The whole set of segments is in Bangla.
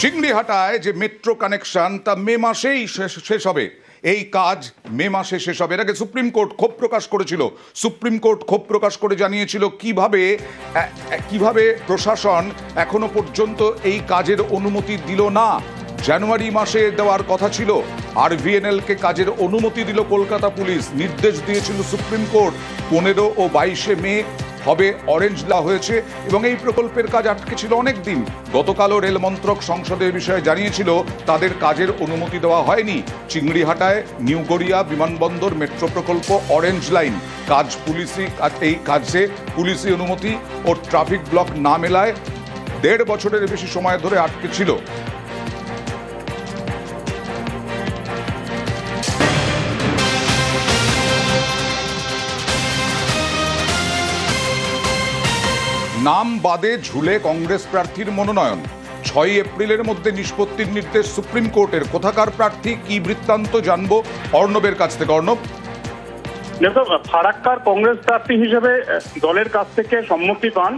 চিংড়িহাটায় যে মেট্রো কানেকশন তা মে মাসেই শেষ হবে। এই কাজ মে মাসে শেষ হবে। এর আগে সুপ্রিম কোর্ট ক্ষোভ প্রকাশ করেছিল। সুপ্রিম কোর্ট ক্ষোভ প্রকাশ করে জানিয়েছিল কিভাবে প্রশাসন এখনো পর্যন্ত এই কাজের অনুমতি দিল না। জানুয়ারি মাসে দেওয়ার কথা ছিল, আরভিএনএল-কে কাজের অনুমতি দিল কলকাতা পুলিশ। নির্দেশ দিয়েছিল সুপ্রিম কোর্ট 15 ও 22 মে হবে অরেঞ্জ লা হয়েছে এবং এই প্রকল্পের কাজ আটকে ছিল অনেক দিন। গতকালও রেল মন্ত্রক সংসদের বিষয়ে জানিয়েছিল তাদের কাজের অনুমতি দেওয়া হয়নি। চিংড়িহাটায় নিউ গড়িয়া বিমানবন্দর মেট্রো প্রকল্প অরেঞ্জ লাইন এই কাজে পুলিশি অনুমতি ও ট্রাফিক ব্লক না মেলায় 1.5 বছরের বেশি সময় ধরে আটকে ছিল। নাম বাদে ঝুলে কংগ্রেস প্রার্থীর মনোনয়ন। 6 এপ্রিলের মধ্যে নিষ্পত্তির নির্দেশ সুপ্রিম কোর্টের। কোথাকার প্রার্থী, কি বৃত্তান্ত জানবো অর্ণবের কাছ থেকে। অর্ণব, দেখো, ফারাক্কার কংগ্রেস প্রার্থী হিসেবে দলের কাছ থেকে সম্মতি পান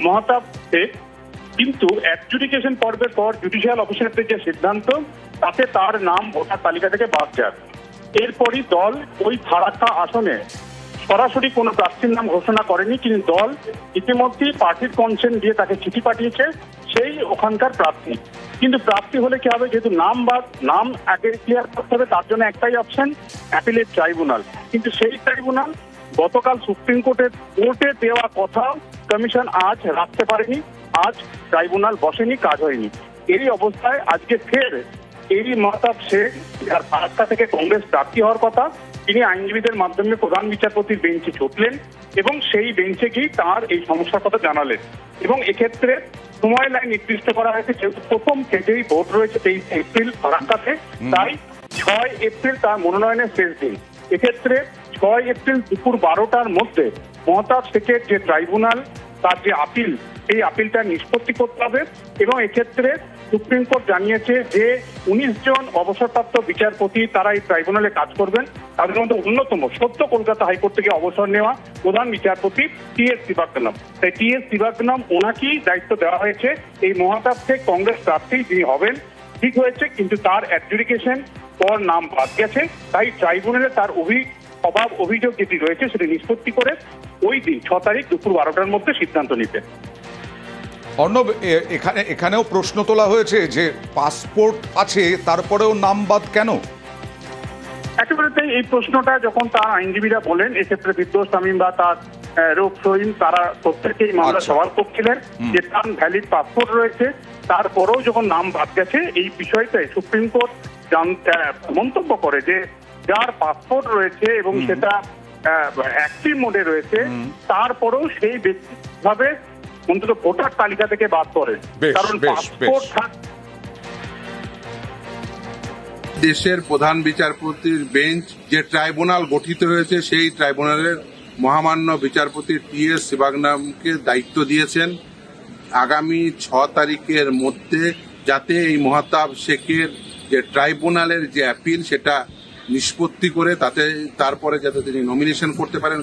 মহাতাব শেখ, কিন্তু অ্যাডজুডিকেশন পর্বের পর জুডিশিয়াল অফিসারদের যে সিদ্ধান্ত, তাতে তার নাম ভোটার তালিকা থেকে বাদ যায়। এরপরই দল ওই ফারাক্কা আসনে সরাসরি কোনো প্রার্থীর নাম ঘোষণা করেনি, কিন্তু দল ইতিমধ্যেই পার্টির কনসেন্ট দিয়ে তাকে চিঠি পাঠিয়েছে সেই ওখানকার প্রার্থী। কিন্তু প্রার্থী হলে কি হবে, যেহেতু নাম আগে ক্লিয়ার করতে হবে, তার জন্য একটাই অপশন, অ্যাপিলেট ট্রাইব্যুনাল। কিন্তু সেই ট্রাইব্যুনাল গতকাল সুপ্রিম কোর্টে দেওয়া কথা কমিশন আজ রাখতে পারেনি। আজ ট্রাইব্যুনাল বসেনি, কাজ হয়নি। এই অবস্থায় আজকে ফের মহতাব শেখ, যার ফারাক্কা থেকে কংগ্রেস প্রার্থী হওয়ার কথা, তিনি আইনজীবীদের মাধ্যমে প্রধান বিচারপতির বেঞ্চে ছুটলেন এবং সেই বেঞ্চে গিয়ে তার এই সমস্যার কথা জানালেন। এবং এক্ষেত্রে সময় লাইন নির্দিষ্ট করা হয়েছে, যেহেতু প্রথম থেকেই ভোট রয়েছে 23 এপ্রিল ফারাক্কাতে, তাই 6 এপ্রিল তার মনোনয়নের শেষ দিন। এক্ষেত্রে 6 এপ্রিল দুপুর 12টার মধ্যে মহতাব শেখের যে ট্রাইব্যুনাল, তার যে আপিল, সেই আপিলটা নিষ্পত্তি করতে হবে। এবং এক্ষেত্রে সুপ্রিম কোর্ট জানিয়েছে যে 19 জন অবসরপ্রাপ্ত বিচারপতি তারা এই ট্রাইব্যুনালে কাজ করবেন। তাদের মধ্যে অন্যতম সদ্য কলকাতা হাইকোর্ট থেকে অবসর নেওয়া প্রধান বিচারপতি টি.এস. শিবাগ্নম। তাই টি.এস. শিবাগ্নম ওনাকেই দায়িত্ব দেওয়া হয়েছে। এই মহাতাব শেখ কংগ্রেস প্রার্থী যিনি হবেন ঠিক হয়েছে, কিন্তু তার অ্যাডজুডিকেশন পর নাম বাদ গেছে। তাই ট্রাইব্যুনালে তার অভিযোগ যেটি রয়েছে সেটি নিষ্পত্তি করে ওই দিন 6 তারিখ দুপুর 12টার মধ্যে সিদ্ধান্ত নিতে। অর্ণব, এখানেও প্রশ্ন তোলা হয়েছে যে পাসপোর্ট আছে তারপরেও নাম বাদ কেন? একেবারে এই প্রশ্নটা যখন তার আইনজীবীরা বলেন, এক্ষেত্রে বিদ্রোহ শামীম বা তার রূপ সহিম, তারা প্রত্যেকেই মামলা সওয়াল করছিলেন যে তার ভ্যালিড পাসপোর্ট রয়েছে, তারপরেও যখন নাম বাদ গেছে, এই বিষয়টাই সুপ্রিম কোর্ট মন্তব্য করে যে যার পাসপোর্ট রয়েছে এবং সেটা অ্যাক্টিভ মোডে রয়েছে, তারপরেও সেই ব্যক্তিভাবে অন্তত ভোটার তালিকা থেকে বাদ করেন। কারণ পাসপোর্ট দেশের প্রধান বিচারপতির বেঞ্চ যে ট্রাইব্যুনাল গঠিত হয়েছে, সেই ট্রাইব্যুনালের মহামান্য বিচারপতি টি.এস. শিবাগ্নমকে দায়িত্ব দিয়েছেন আগামী 6 তারিখের মধ্যে যাতে এই মহতাব শেখের যে ট্রাইব্যুনালের যে অ্যাপিল সেটা নিষ্পত্তি করে তারপরে যাতে তিনি নমিনেশন করতে পারেন।